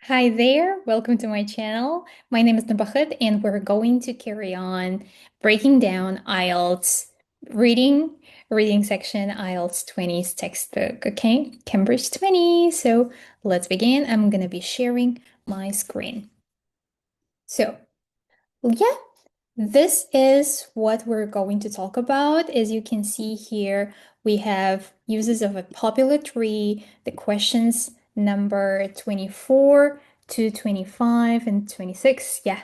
Hi there, welcome to my channel. My name is Nabahat, and we're going to carry on breaking down IELTS reading section, IELTS 20's textbook, okay? Cambridge 20. So let's begin. I'm gonna be sharing my screen. So, yeah, this is what we're going to talk about. As you can see here, we have uses of a popular tree, the questions number 24 to 25 and 26. Yeah,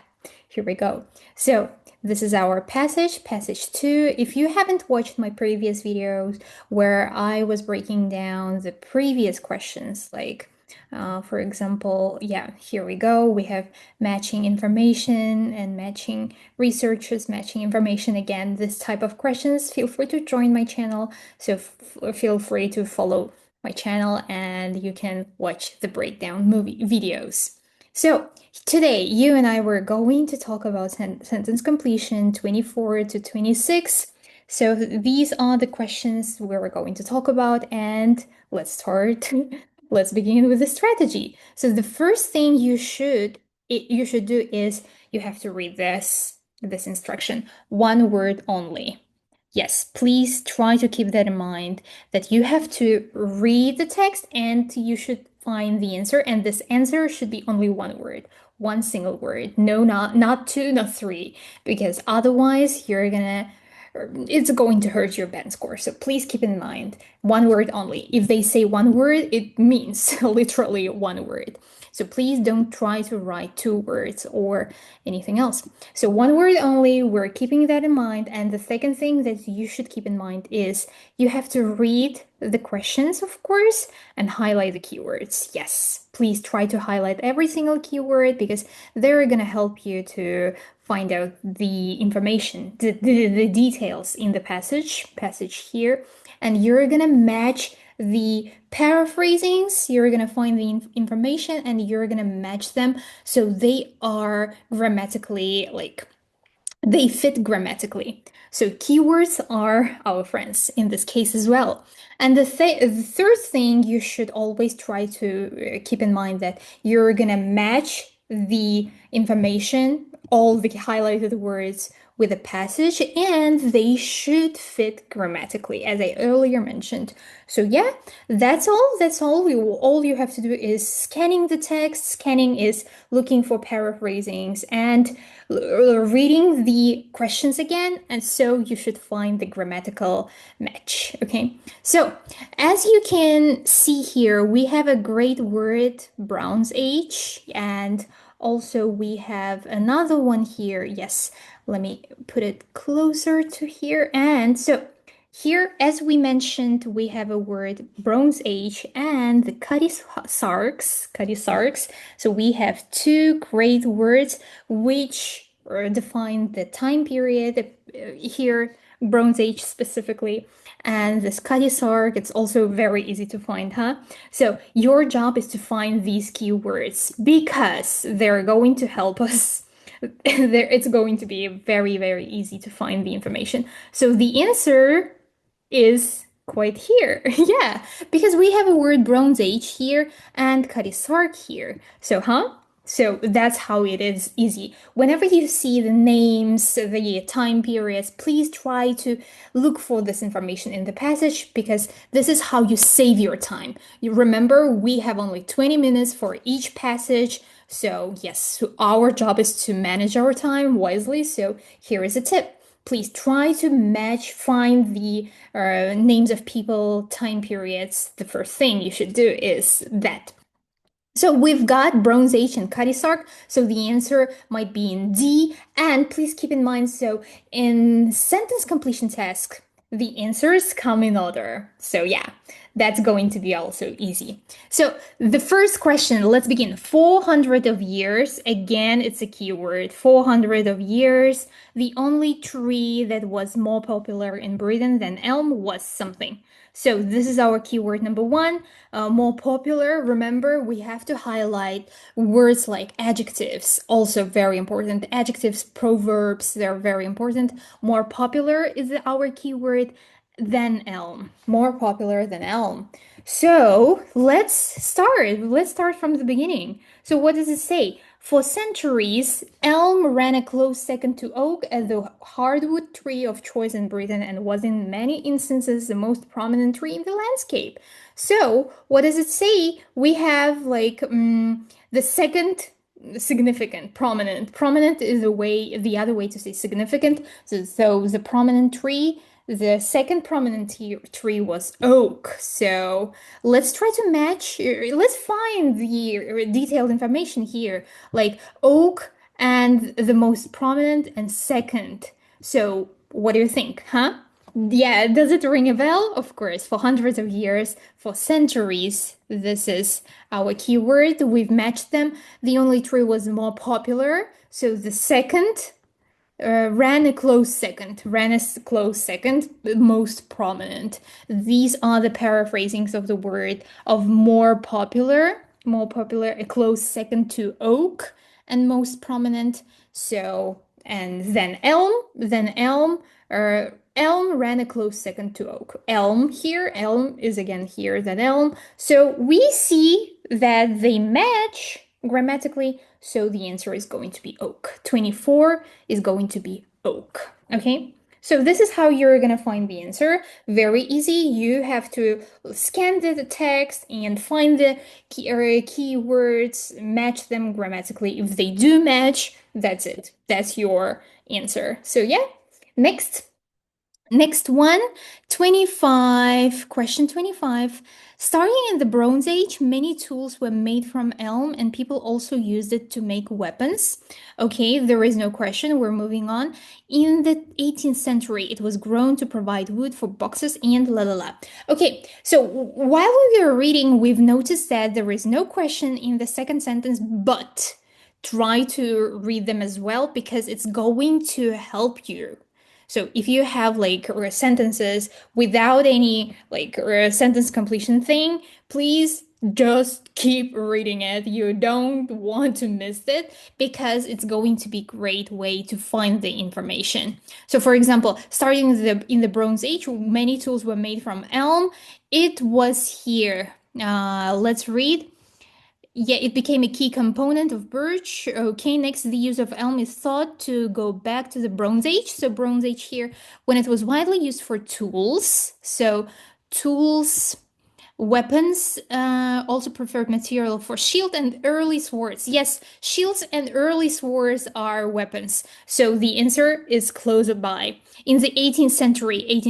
here we go. So this is our passage 2. If you haven't watched my previous videos where I was breaking down the previous questions, like for example, yeah, here we go. We have matching information and matching researchers, matching information. Again, this type of questions, feel free to join my channel. So feel free to follow my channel and you can watch the breakdown movie videos. So today, you and I were going to talk about sentence completion 24 to 26. So these are the questions we were going to talk about, and let's start. Let's begin with the strategy. So the first thing you should do is you have to read this instruction, one word only. Yes, please try to keep that in mind, that you have to read the text and you should find the answer, and this answer should be only one word, one single word. No, not two, not three, because otherwise it's going to hurt your band score. So please keep in mind, one word only. If they say one word, it means literally one word. So please don't try to write two words or anything else. So one word only, we're keeping that in mind. And the second thing that you should keep in mind is you have to read the questions, of course, and highlight the keywords. Yes, please try to highlight every single keyword because they're going to help you to find out the information, the details in the passage here, and you're gonna match the paraphrasings, you're gonna find the information and you're gonna match them so they are grammatically, like, they fit grammatically. So keywords are our friends in this case as well. And the third thing you should always try to keep in mind that you're gonna match the information, all the highlighted words with a passage, and they should fit grammatically, as I earlier mentioned. So yeah, that's all. That's all. All you have to do is scanning the text. Scanning is looking for paraphrasings and reading the questions again, and so you should find the grammatical match. Okay, so as you can see here, we have a great word, Bronze Age, and also we have another one here. Yes, let me put it closer to here. And so here, as we mentioned, we have a word Bronze Age and the Cutty-sarks. So we have two great words which define the time period here, Bronze Age specifically. And this Cutty-sark, it's also very easy to find, huh? So your job is to find these keywords because they're going to help us. It's going to be very, very easy to find the information. So the answer is quite here. Yeah, because we have a word Bronze Age here and Cutty-sark here. So, huh? So that's how it is easy. Whenever you see the names, the time periods, please try to look for this information in the passage because this is how you save your time. You remember, we have only 20 minutes for each passage. So yes, so our job is to manage our time wisely. So here is a tip. Please try to find the names of people, time periods. The first thing you should do is that. So we've got Bronze Age and Cutty-sark, so the answer might be in D. And please keep in mind, so in sentence completion task, the answers come in order. So yeah, that's going to be also easy. So the first question, let's begin. 400 of years. Again, it's a keyword. 400 of years. The only tree that was more popular in Britain than elm was something. So this is our keyword number one, more popular. Remember, we have to highlight words like adjectives, also very important. Adjectives, proverbs, they're very important. More popular is our keyword than elm, more popular than elm. So let's start. Let's start from the beginning. So what does it say? For centuries, elm ran a close second to oak as the hardwood tree of choice in Britain and was in many instances the most prominent tree in the landscape. So what does it say? We have like the second significant, prominent. Prominent is the other way to say significant. So the prominent tree. The second prominent tree was oak. So let's try to match, let's find the detailed information here, like oak and the most prominent and second. So what do you think, huh? Yeah, does it ring a bell? Of course, for hundreds of years, for centuries, this is our keyword. We've matched them. The only tree was more popular. So the second ran a close second, most prominent. These are the paraphrasings of the word of more popular, a close second to oak, and most prominent. So, and elm ran a close second to oak. Elm is again here, then elm. So we see that they match grammatically, so the answer is going to be oak. 24 is going to be oak. Okay, so this is how you're gonna find the answer. Very easy. You have to scan the text and find the keywords, match them grammatically. If they do match, that's it. That's your answer. So yeah, next. Next one, 25, question 25. Starting in the Bronze Age, many tools were made from elm and people also used it to make weapons. Okay, there is no question, we're moving on. In the 18th century, it was grown to provide wood for boxes and la la la. Okay, so while we were reading, we've noticed that there is no question in the second sentence, but try to read them as well because it's going to help you. So if you have like sentences without any like sentence completion thing, please just keep reading it. You don't want to miss it because it's going to be a great way to find the information. So for example, starting in the Bronze Age, many tools were made from elm. It was here. Let's read. Yeah, it became a key component of birch. Okay, next, the use of elm is thought to go back to the Bronze Age. So Bronze Age here, when it was widely used for tools. So tools, weapons, also preferred material for shield and early swords. Yes, shields and early swords are weapons. So the answer is close by. In the 18th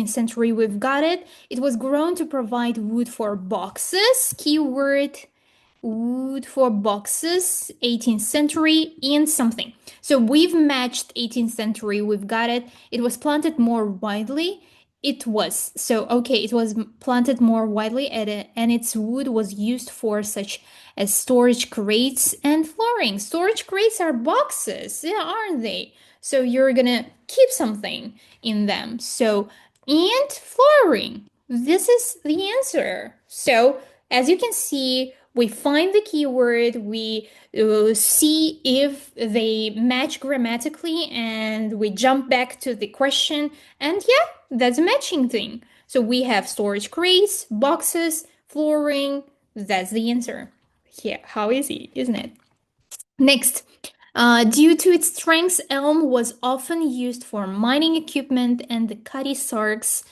century, we've got it. It was grown to provide wood for boxes. Keyword wood for boxes, 18th century, and something. So we've matched 18th century, we've got it. It was planted more widely. It was. So, okay, it was planted more widely and its wood was used for such as storage crates and flooring. Storage crates are boxes, yeah, aren't they? So you're gonna keep something in them. So, and flooring. This is the answer. So, as you can see, we find the keyword, we see if they match grammatically, and we jump back to the question, and yeah, that's a matching thing. So we have storage crates, boxes, flooring, that's the answer. Yeah, how easy, isn't it? Next, due to its strengths, elm was often used for mining equipment, and the cutty sarks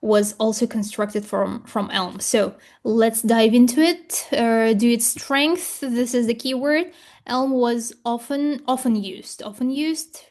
was also constructed from elm. So let's dive into it. Due its strength, this is the keyword. Elm was often used.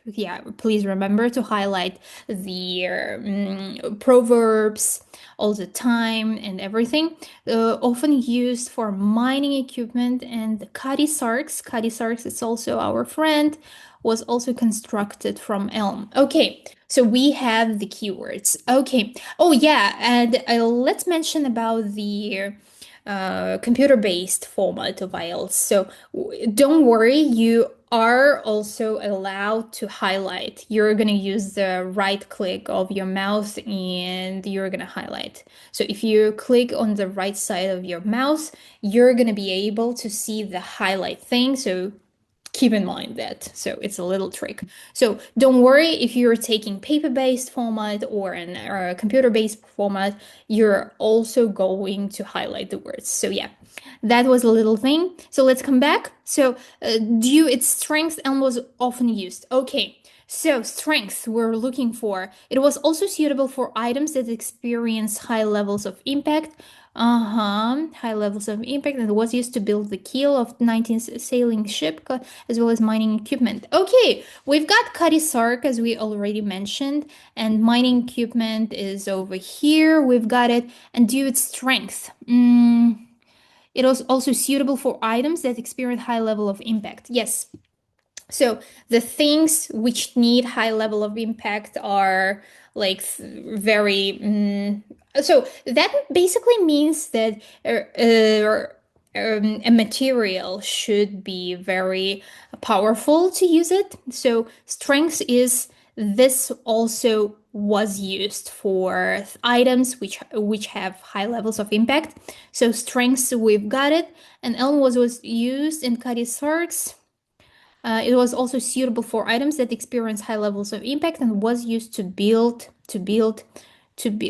Yeah, please remember to highlight the proverbs all the time and everything. Often used for mining equipment, and the cutty sarks. Cutty sarks is also our friend. Was also constructed from elm. Okay, so we have the keywords. Okay. Oh yeah, and let's mention about the computer-based format of IELTS. So don't worry, you are also allowed to highlight. You're gonna use the right click of your mouse and you're gonna highlight. So if you click on the right side of your mouse, you're gonna be able to see the highlight thing. So keep in mind that. So it's a little trick. So don't worry if you're taking paper-based format or a computer-based format, you're also going to highlight the words. So yeah, that was a little thing. So let's come back. So due its strength, Elm was often used. Okay. So strength we're looking for. It was also suitable for items that experience high levels of impact. High levels of impact, and it was used to build the keel of 19th sailing ship as well as mining equipment. Okay, we've got Cutty Sark as we already mentioned, and mining equipment is over here. We've got it, and due its strength. It was also suitable for items that experience high level of impact. Yes. So the things which need high level of impact are like very. So that basically means that a material should be very powerful to use it. So strength is this also was used for items which have high levels of impact. So strengths, we've got it, and elm was used in Cutty Sarks. It was also suitable for items that experience high levels of impact and was used to build,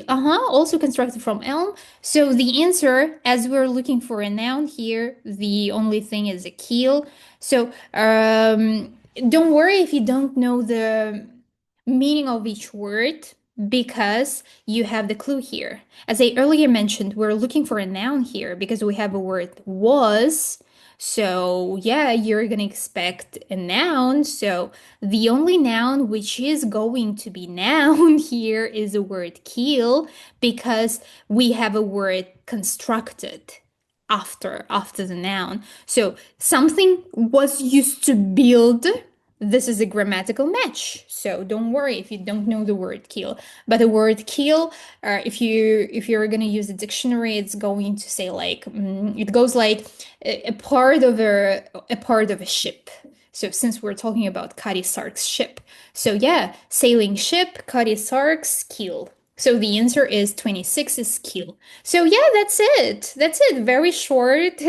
also constructed from elm. So the answer, as we're looking for a noun here, the only thing is a keel. So don't worry if you don't know the meaning of each word because you have the clue here. As I earlier mentioned, we're looking for a noun here because we have a word was. So yeah, you're gonna expect a noun. So the only noun which is going to be noun here is the word keel because we have a word constructed after the noun. So something was used to build. This is a grammatical match. So don't worry if you don't know the word keel. But the word keel, if you're gonna use a dictionary, it's going to say like it goes like a part of a ship. So since we're talking about Cutty Sark's ship, so yeah, sailing ship, Cutty Sark's keel. So the answer is 26 is keel. So yeah, that's it. That's it. Very short,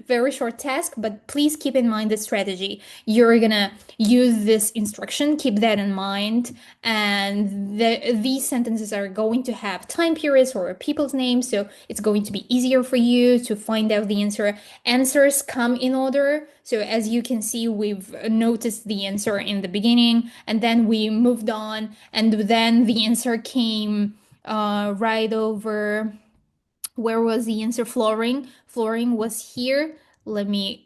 very short task, but please keep in mind the strategy. You're gonna use this instruction, keep that in mind, and these sentences are going to have time periods or people's names, so it's going to be easier for you to find out the answer. Answers come in order. So as you can see, we've noticed the answer in the beginning, and then we moved on, and then the answer came right over. Where was the answer? Flooring. Flooring was here. Let me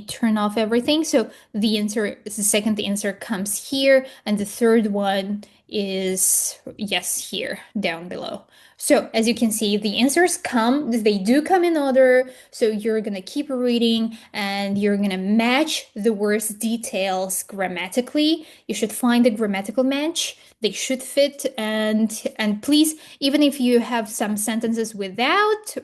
turn off everything. So the second answer comes here, and the third one is yes, here down below. So as you can see, the answers they do come in order. So you're gonna keep reading and you're gonna match the words details grammatically. You should find a grammatical match. They should fit, and please, even if you have some sentences without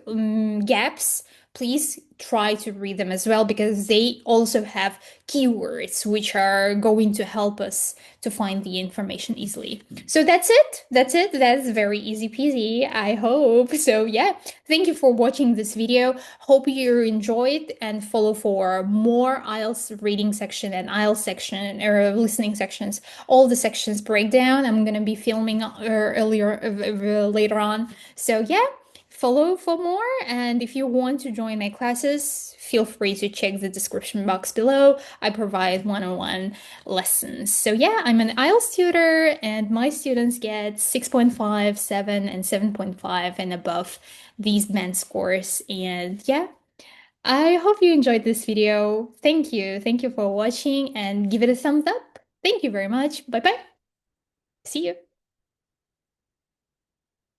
gaps, please try to read them as well because they also have keywords which are going to help us to find the information easily. So that's it. That's very easy peasy, I hope. So yeah, thank you for watching this video. Hope you enjoyed and follow for more IELTS reading section and IELTS section or listening sections. All the sections breakdown I'm gonna be filming later on. So yeah, follow for more, and if you want to join my classes, feel free to check the description box below. I provide one-on-one lessons. So yeah, I'm an IELTS tutor and my students get 6.5, 7, and 7.5 and above these band scores. And yeah, I hope you enjoyed this video. Thank you for watching, and give it a thumbs up. Thank you very much. Bye bye. See you.